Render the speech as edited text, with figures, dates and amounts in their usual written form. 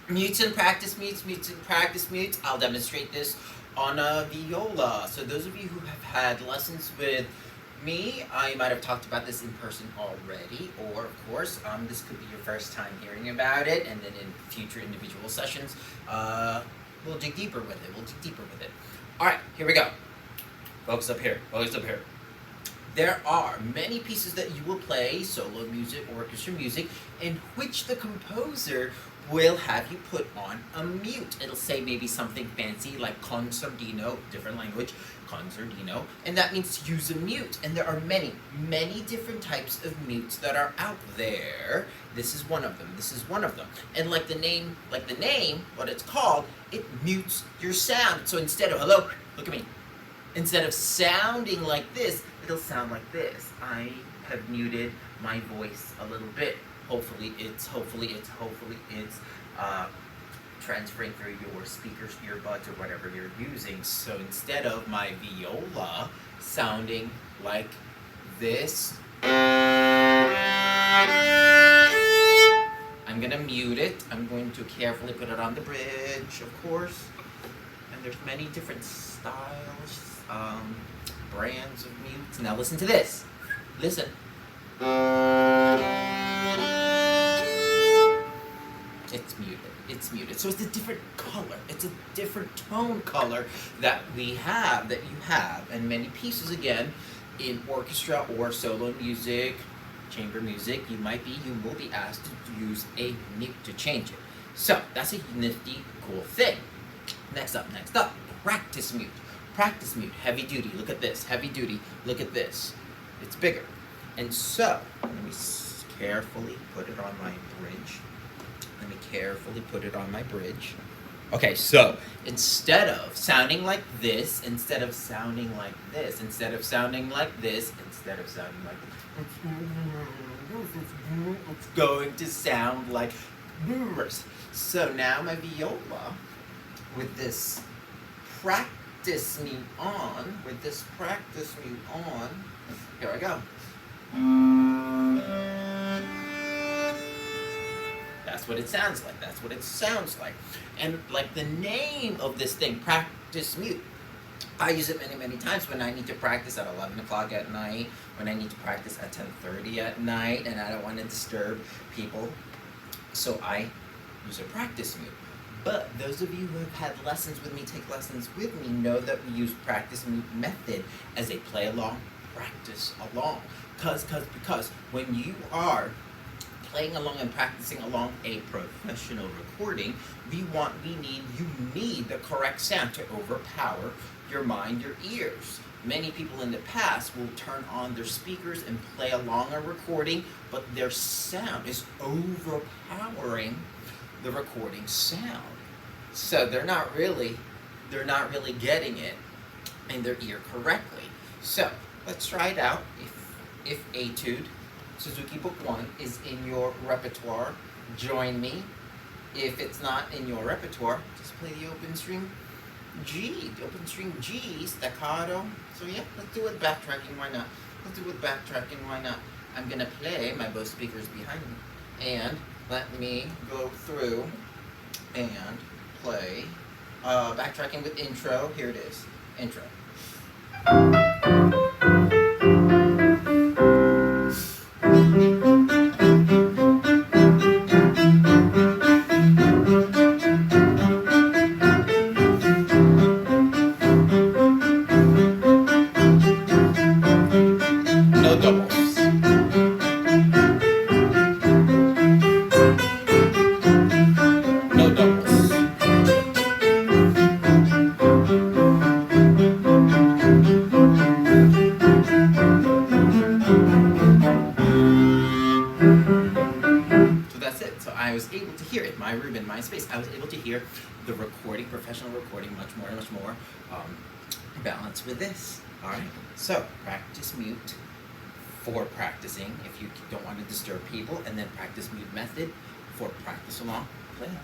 Mutes and practice mutes, mutes and practice mutes. I'll demonstrate this on a viola. So those of you who have had lessons with me, I might have talked about this in person already, or of course, this could be your first time hearing about it, and then in future individual sessions, we'll dig deeper with it. All right, here we go. Focus up here, focus up here. There are many pieces that you will play, solo music, orchestra music, in which the composer will have you put on a mute. It'll say maybe something fancy like concertino, different language, concertino, and that means to use a mute. And there are many, many different types of mutes that are out there. This is one of them. This is one of them. And like the name, what it's called, it mutes your sound. So instead of hello, look at me. Instead of sounding like this, it'll sound like this. I have muted my voice a little bit. Hopefully it's transferring through your speakers, earbuds, or whatever you're using. So instead of my viola sounding like this, I'm gonna mute it. I'm going to carefully put it on the bridge, of course. And there's many different styles, brands of mutes. Now listen to this. Listen. It's muted. It's muted. So it's a different color. It's a different tone color that we have, that you have. And many pieces, again, in orchestra or solo music, chamber music, you will be asked to use a mute to change it. So that's a nifty, cool thing. Next up, practice mute. Practice mute, heavy duty. Look at this, heavy duty. Look at this. It's bigger. And so, let me carefully put it on my bridge. Okay, so instead of sounding like this, instead of sounding like this, it's going to sound like this. So now my viola, with this practice mute on, here I go. That's what it sounds like. That's what it sounds like. And like the name of this thing, practice mute, I use it many, many times when I need to practice at 11 o'clock at night, when I need to practice at 10:30 at night, and I don't want to disturb people. So I use a practice mute. But those of you who have had lessons with me, take lessons with me, know that we use practice mute method as a play along, practice along. Because when you are playing along and practicing along a professional recording, you need the correct sound to overpower your mind, your ears. Many people in the past will turn on their speakers and play along a recording, but their sound is overpowering the recording sound. So they're not really getting it in their ear correctly. So let's try it out. If Etude, Suzuki Book 1 is in your repertoire, join me. If it's not in your repertoire, just play the open string G, staccato. So yeah, let's do it backtracking, why not? I'm gonna play my BOSE speakers behind me. And let me go through and play backtracking with intro. Here it is, intro. No doubles. No doubles. So that's it. So I was able to hear it, my room in my space. I was able to hear the recording, professional recording, much more balanced with this. All right. So practice mute for practicing if you don't want to disturb people, and then practice mute method for practice along. Play on.